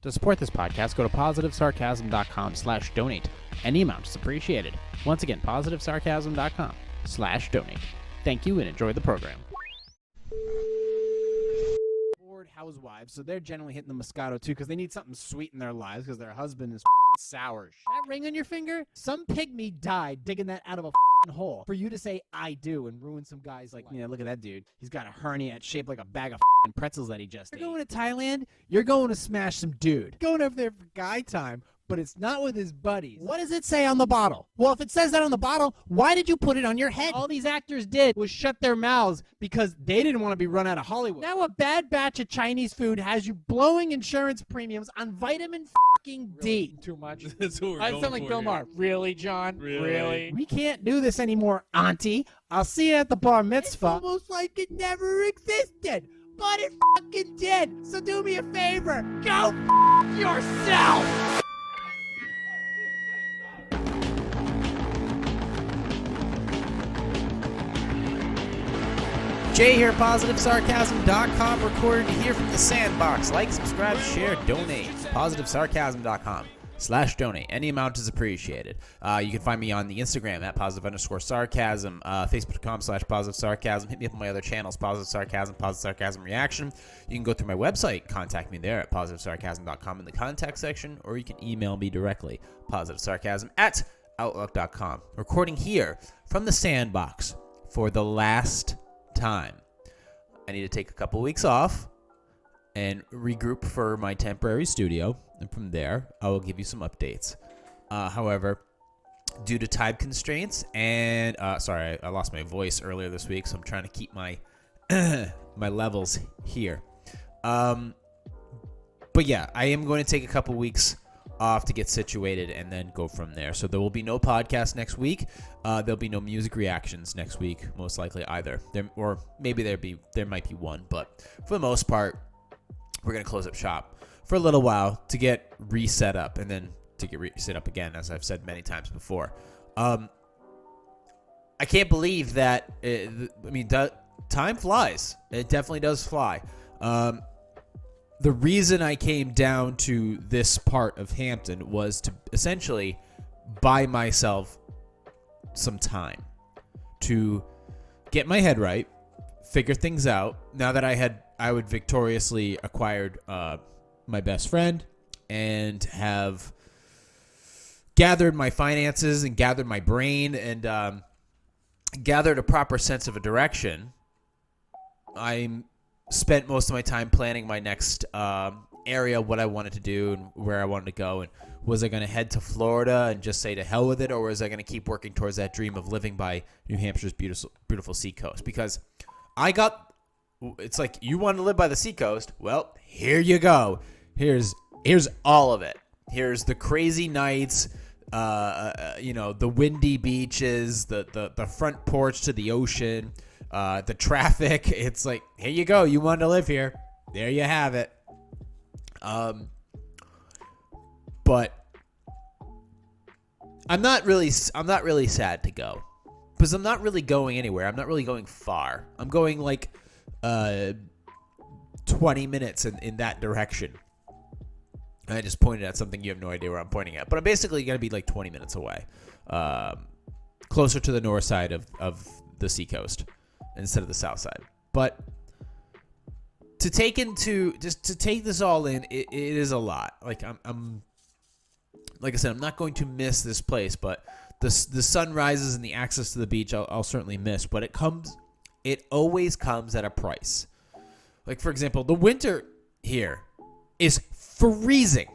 To support this podcast, go to positivesarcasm.com/donate. Any amount is appreciated. Once again, positivesarcasm.com/donate. Thank you and enjoy the program. Bored housewives, so they're generally hitting the Moscato too because they need something sweet in their lives because their husband is sour. That ring on your finger? Some pygmy died digging that out of a hole for you to say I do and ruin some guy's like, look at that dude. He's got a hernia it's shaped like a bag of pretzels that he just ate. You're going to Thailand, you're going to smash some dude. Going over there for guy time, but it's not with his buddies. What does it say on the bottle? Well, if it says that on the bottle, why did you put it on your head? All these actors did was shut their mouths because they didn't want to be run out of Hollywood. Now a bad batch of Chinese food has you blowing insurance premiums on vitamin fucking D. Too much. That's what we're I going sound like for Bill here. Maher. Really, John? Really? We can't do this anymore, auntie. I'll see you at the bar mitzvah. It's almost like it never existed, but it fucking did. So do me a favor. Go yourself. Jay here, PositiveSarcasm.com, recorded here from the sandbox. Like, subscribe, share, donate. PositiveSarcasm.com/donate. Any amount is appreciated. You can find me on the Instagram at @positive_sarcasm, Facebook.com/positivesarcasm. Hit me up on my other channels, Positive Sarcasm, Positive Sarcasm Reaction. You can go through my website, contact me there at PositiveSarcasm.com in the contact section, or you can email me directly, PositiveSarcasm@outlook.com. Recording here from the sandbox for the last time. I need to take a couple weeks off and regroup for my temporary studio, and from there I will give you some updates. However, due to time constraints and sorry, I lost my voice earlier this week, so I'm trying to keep my my levels here. But yeah, I am going to take a couple weeks off to get situated and then go from there. So there will be no podcast next week. There'll be no music reactions next week, most likely either. Or maybe there might be one, but for the most part, we're gonna close up shop for a little while to get reset up and then to get reset up again, as I've said many times before. I can't believe that. Time flies. It definitely does fly. The reason I came down to this part of Hampton was to essentially buy myself some time to get my head right, figure things out. Now that I would victoriously acquired my best friend and have gathered my finances and gathered my brain and gathered a proper sense of a direction, I'm spent most of my time planning my next area, what I wanted to do and where I wanted to go. And was I going to head to Florida and just say to hell with it, or was I going to keep working towards that dream of living by New Hampshire's beautiful seacoast? Because it's like, you want to live by the seacoast? Well, here you go. Here's all of it. Here's the crazy nights, the windy beaches, the front porch to the ocean, the traffic. It's like, here you go. You wanted to live here. There you have it. But I'm not really sad to go because I'm not really going anywhere. I'm not really going far. I'm going like 20 minutes in that direction. I just pointed at something you have no idea where I'm pointing at, but I'm basically going to be like 20 minutes away, closer to the north side of the seacoast instead of the south side. But to take this all in, it is a lot. Like I'm like I said, I'm not going to miss this place, but the sunrises and the access to the beach I'll certainly miss. But it always comes at a price. Like, for example, the winter here is freezing.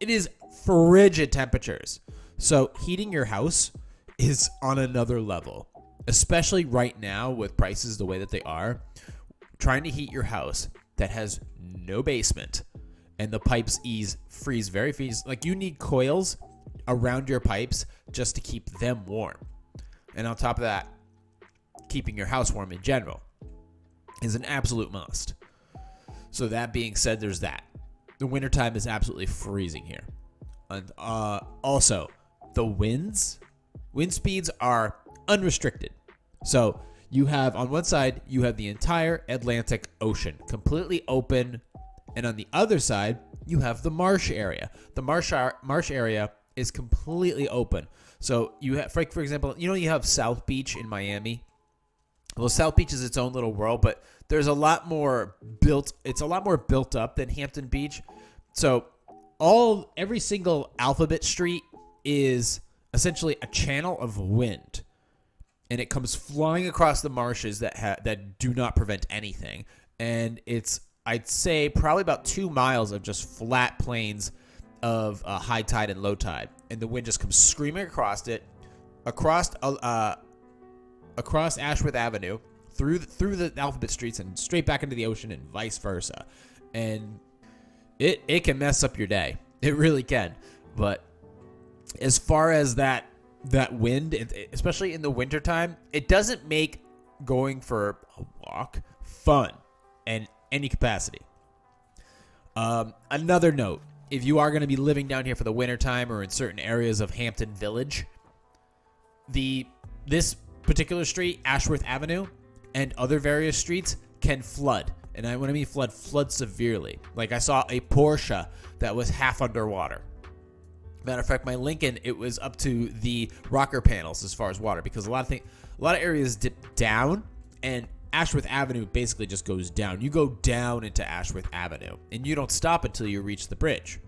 It is frigid temperatures. So heating your house is on another level, especially right now with prices the way that they are. Trying to heat your house that has no basement and the pipes freeze very fast. Like, you need coils around your pipes just to keep them warm. And on top of that, keeping your house warm in general is an absolute must. So that being said, there's that. The wintertime is absolutely freezing here. And also, the wind speeds are unrestricted. So you have, on one side, you have the entire Atlantic Ocean completely open. And on the other side, you have the marsh area. The marsh area is completely open. So you have, for example, you have South Beach in Miami. Well, South Beach is its own little world, but there's a lot more built. It's a lot more built up than Hampton Beach. So every single alphabet street is essentially a channel of wind, and it comes flying across the marshes that do not prevent anything. And it's, I'd say, probably about 2 miles of just flat plains of high tide and low tide, and the wind just comes screaming across it, across Ashworth Avenue, through the alphabet streets, and straight back into the ocean, and vice versa. And it can mess up your day. It really can. But as far as that wind, especially in the wintertime, it doesn't make going for a walk fun in any capacity. Another note, if you are going to be living down here for the wintertime or in certain areas of Hampton Village, this particular street, Ashworth Avenue, and other various streets can flood. And when I mean flood severely. Like, I saw a Porsche that was half underwater. Matter of fact, my Lincoln, it was up to the rocker panels as far as water, because a lot of areas dip down, and Ashworth Avenue basically just goes down. You go down into Ashworth Avenue, and you don't stop until you reach the bridge.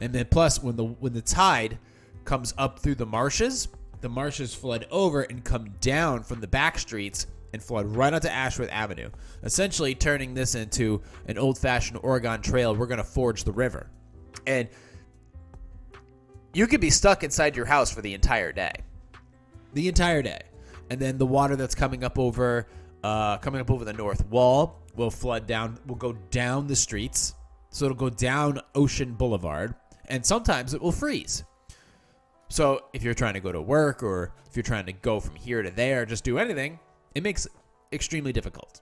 And then plus, when the tide comes up through the marshes flood over and come down from the back streets and flood right onto Ashworth Avenue, essentially turning this into an old-fashioned Oregon Trail. We're going to forge the river. And you could be stuck inside your house for the entire day. The entire day. And then the water that's coming up over the north wall will flood down, will go down the streets. So it'll go down Ocean Boulevard, and sometimes it will freeze. So if you're trying to go to work, or if you're trying to go from here to there, just do anything, it makes it extremely difficult.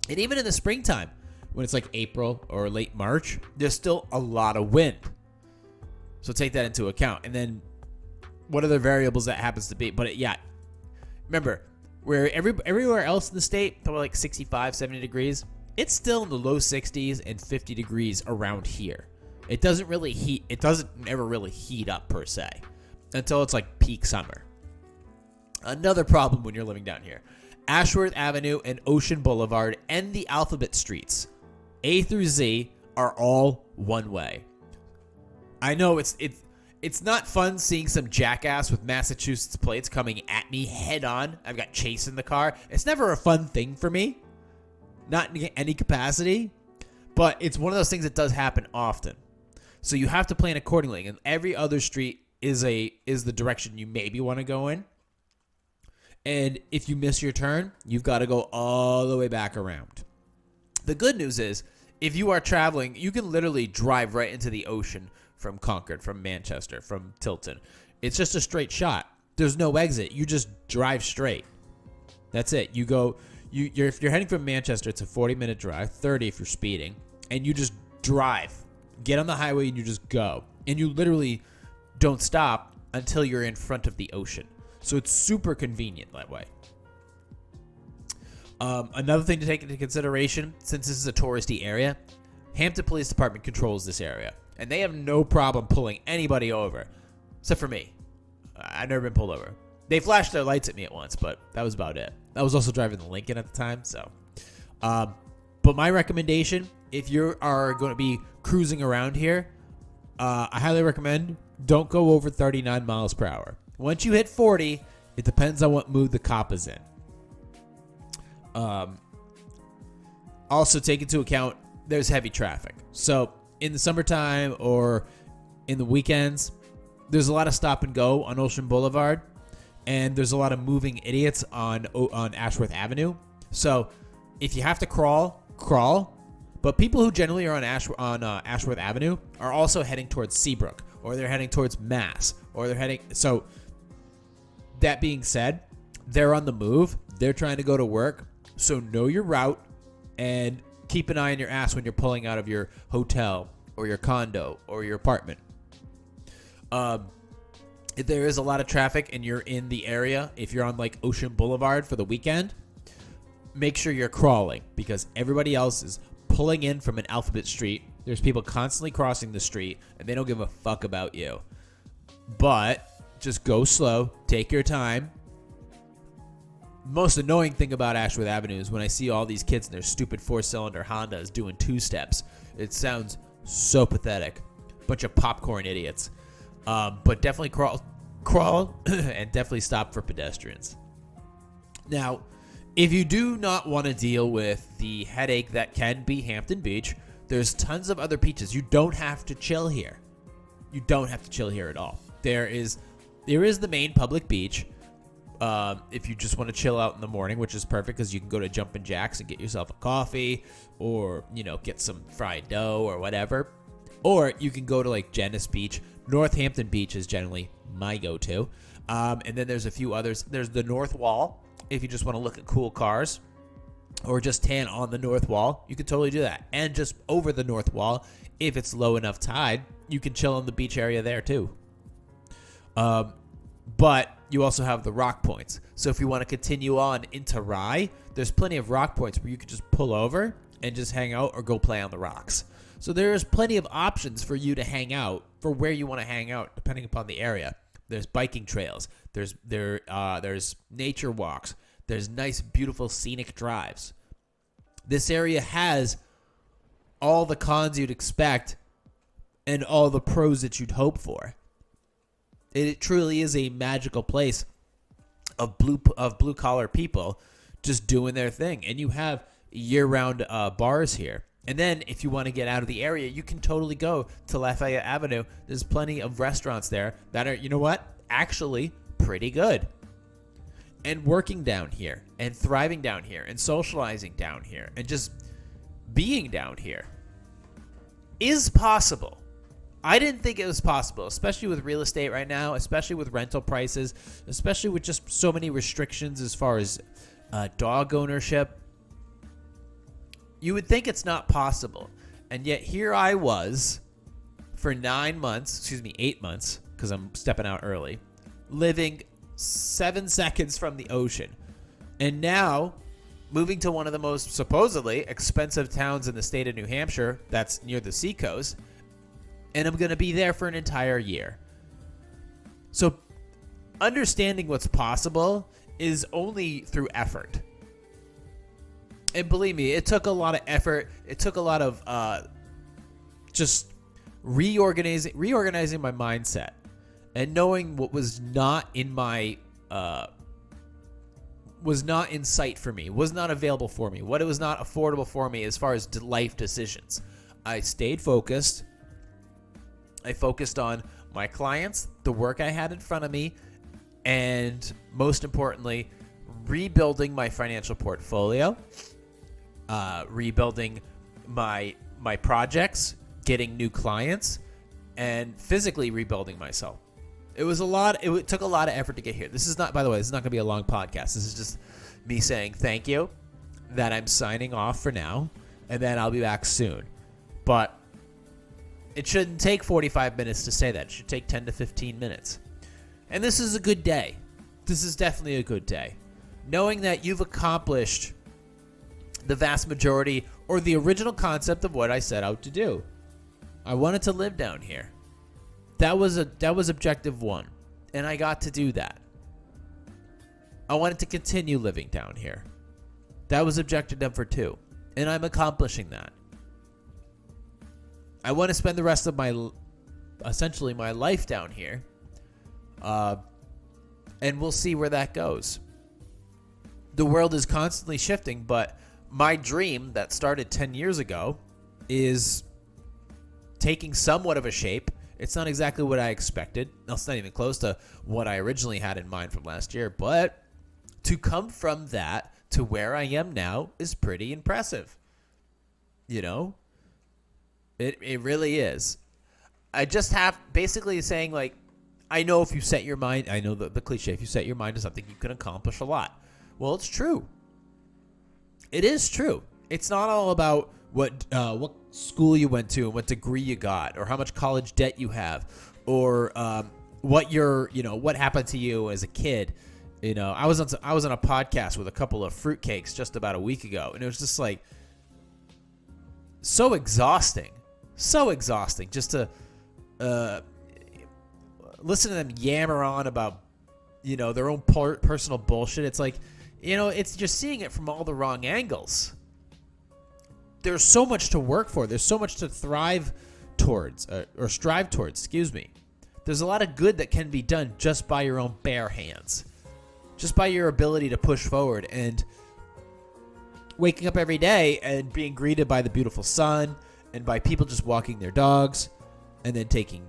And even in the springtime, when it's like April or late March, there's still a lot of wind. So take that into account. And then what other variables that happens to be. But remember, where everywhere else in the state, probably like 65, 70 degrees, it's still in the low 60s and 50 degrees around here. It doesn't ever really heat up per se until it's like peak summer. Another problem when you're living down here, Ashworth Avenue and Ocean Boulevard and the alphabet streets, A through Z, are all one way. I know it's not fun seeing some jackass with Massachusetts plates coming at me head on. I've got Chase in the car. It's never a fun thing for me, not in any capacity, but it's one of those things that does happen often. So you have to plan accordingly, and every other street is the direction you maybe want to go in. And if you miss your turn, you've got to go all the way back around. The good news is, if you are traveling, you can literally drive right into the ocean from Concord, from Manchester, from Tilton. It's just a straight shot. There's no exit. You just drive straight. That's it. If you're heading from Manchester, it's a 40-minute drive, 30 if you're speeding, and you just drive. Get on the highway and you just go. And you literally don't stop until you're in front of the ocean. So it's super convenient that way. Another thing to take into consideration, since this is a touristy area, Hampton Police Department controls this area. And they have no problem pulling anybody over, except for me. I've never been pulled over. They flashed their lights at me at once, but that was about it. I was also driving the Lincoln at the time, so. But my recommendation, if you are going to be cruising around here, I highly recommend don't go over 39 miles per hour. Once you hit 40, it depends on what mood the cop is in. Also take into account there's heavy traffic. So in the summertime or in the weekends, there's a lot of stop and go on Ocean Boulevard, and there's a lot of moving idiots on Ashworth Avenue. So if you have to crawl. But people who generally are on Ashworth Avenue are also heading towards Seabrook, or they're heading towards Mass, or they're heading. So that being said, they're on the move. They're trying to go to work. So know your route and keep an eye on your ass when you're pulling out of your hotel or your condo or your apartment. If there is a lot of traffic and you're in the area, if you're on like Ocean Boulevard for the weekend, make sure you're crawling, because everybody else is pulling in from an alphabet street There's people constantly crossing the street, and they don't give a fuck about you. But just go slow. Take your time. Most annoying thing about Ashworth Avenue is when I see all these kids in their stupid 4-cylinder Hondas doing two-steps. It sounds so pathetic. Bunch of popcorn idiots. But definitely crawl and definitely stop for pedestrians. Now, if you do not want to deal with the headache that can be Hampton Beach, there's tons of other beaches. You don't have to chill here. You don't have to chill here at all. There is the main public beach. If you just want to chill out in the morning, which is perfect because you can go to Jumpin' Jacks and get yourself a coffee, or get some fried dough or whatever. Or you can go to like Janice Beach. Northampton Beach is generally my go-to. And then there's a few others. There's the North Wall if you just want to look at cool cars, or just tan on the North Wall. You can totally do that. And just over the North Wall, if it's low enough tide, you can chill in the beach area there too. But you also have the rock points. So if you want to continue on into Rye, there's plenty of rock points where you can just pull over and just hang out or go play on the rocks. So there's plenty of options for you to hang out for where you want to hang out, depending upon the area. There's biking trails. There's nature walks. There's nice, beautiful, scenic drives. This area has all the cons you'd expect and all the pros that you'd hope for. It truly is a magical place of blue collar people just doing their thing. And you have year-round bars here. And then if you want to get out of the area, you can totally go to Lafayette Avenue. There's plenty of restaurants there that are, actually pretty good. And working down here, and thriving down here, and socializing down here, and just being down here is possible. I didn't think it was possible, especially with real estate right now, especially with rental prices, especially with just so many restrictions as far as dog ownership. You would think it's not possible. And yet here I was for 8 months, because I'm stepping out early, living 7 seconds from the ocean. And now moving to one of the most supposedly expensive towns in the state of New Hampshire that's near the seacoast. And I'm going to be there for an entire year. So understanding what's possible is only through effort. And believe me, it took a lot of effort. It took a lot of just reorganizing my mindset and knowing what was not in my was not in sight for me, was not available for me, what it was not affordable for me as far as life decisions. I stayed focused. I focused on my clients, the work I had in front of me, and most importantly, rebuilding my financial portfolio, rebuilding my projects, getting new clients, and physically rebuilding myself. It was a lot. It took a lot of effort to get here. This is not, by the way, this is not going to be a long podcast. This is just me saying thank you, that I'm signing off for now, and then I'll be back soon. But it shouldn't take 45 minutes to say that. It should take 10 to 15 minutes. And this is a good day. This is definitely a good day. Knowing that you've accomplished the vast majority or the original concept of what I set out to do. I wanted to live down here. That was objective 1, and I got to do that. I wanted to continue living down here. That was objective number 2, and I'm accomplishing that. I want to spend the rest of essentially my life down here, and we'll see where that goes. The world is constantly shifting, but my dream that started 10 years ago is taking somewhat of a shape. It's not exactly what I expected. It's not even close to what I originally had in mind from last year, but to come from that to where I am now is pretty impressive. It really is. I just have basically saying, like, I know if you set your mind, I know the cliche, if you set your mind to something, you can accomplish a lot. Well, it's true. It is true. It's not all about what school you went to and what degree you got, or how much college debt you have, or what happened to you as a kid. I was on a podcast with a couple of fruitcakes just about a week ago, and it was just like so exhausting So exhausting just to listen to them yammer on about, their own personal bullshit. It's like, it's just seeing it from all the wrong angles. There's so much to work for. There's so much to thrive towards, or strive towards, excuse me. There's a lot of good that can be done just by your own bare hands. Just by your ability to push forward and waking up every day and being greeted by the beautiful sun and by people just walking their dogs and then taking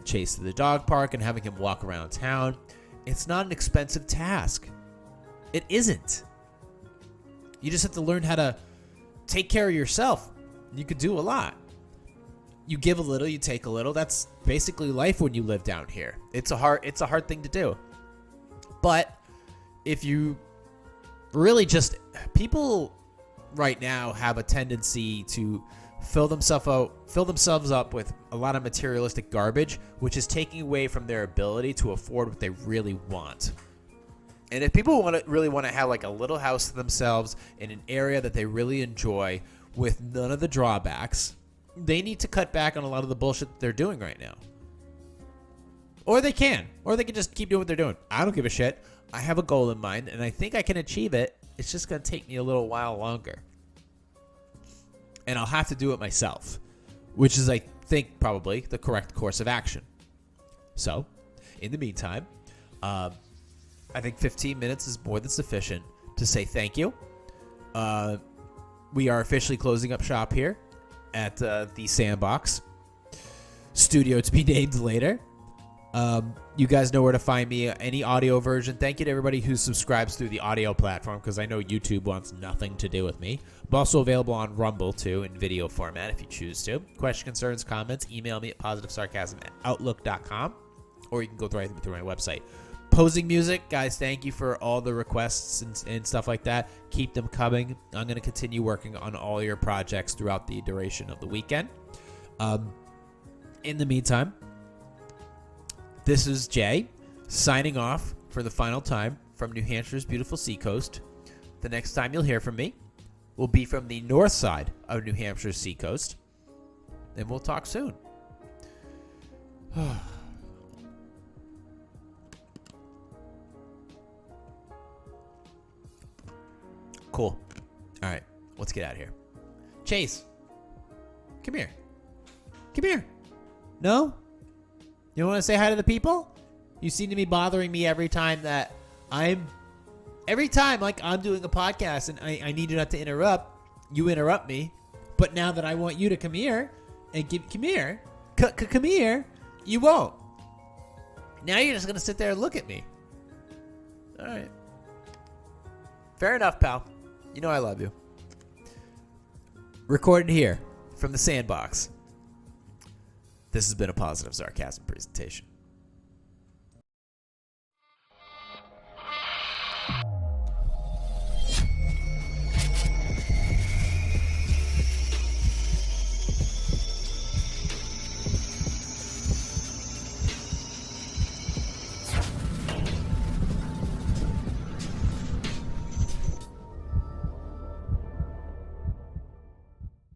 Chase to the dog park and having him walk around town. It's not an expensive task. It isn't. You just have to learn how to take care of yourself. You could do a lot. You give a little, you take a little. That's basically life when you live down here. It's a hard thing to do. But if you really people right now have a tendency to fill themselves up with a lot of materialistic garbage, which is taking away from their ability to afford what they really want. And if people really want to have like a little house to themselves in an area that they really enjoy with none of the drawbacks, they need to cut back on a lot of the bullshit that they're doing right now. Or they can just keep doing what they're doing. I don't give a shit. I have a goal in mind, and I think I can achieve it. It's just going to take me a little while longer. And I'll have to do it myself, which is, I think, probably the correct course of action. So, in the meantime, I think 15 minutes is more than sufficient to say thank you. We are officially closing up shop here at the Sandbox. Studio to be named later. You guys know where to find me. Any audio version. Thank you to everybody who subscribes through the audio platform, because I know YouTube wants nothing to do with me. I'm also available on Rumble, too, in video format if you choose to. Questions, concerns, comments, email me at positivesarcasm@outlook.com, or you can go right through my website. Posing music, guys, thank you for all the requests and stuff like that. Keep them coming. I'm going to continue working on all your projects throughout the duration of the weekend. In the meantime, this is Jay signing off for the final time from New Hampshire's beautiful seacoast. The next time you'll hear from me will be from the north side of New Hampshire's seacoast. And we'll talk soon. Cool. All right. Let's get out of here. Chase. Come here. Come here. No? You want to say hi to the people? You seem to be bothering me every time that I'm doing a podcast and I need you not to interrupt. You interrupt me. But now that I want you to come here and come here, you won't. Now you're just going to sit there and look at me. All right. Fair enough, pal. You know I love you. Recorded here from the Sandbox. This has been a Positive Sarcasm presentation.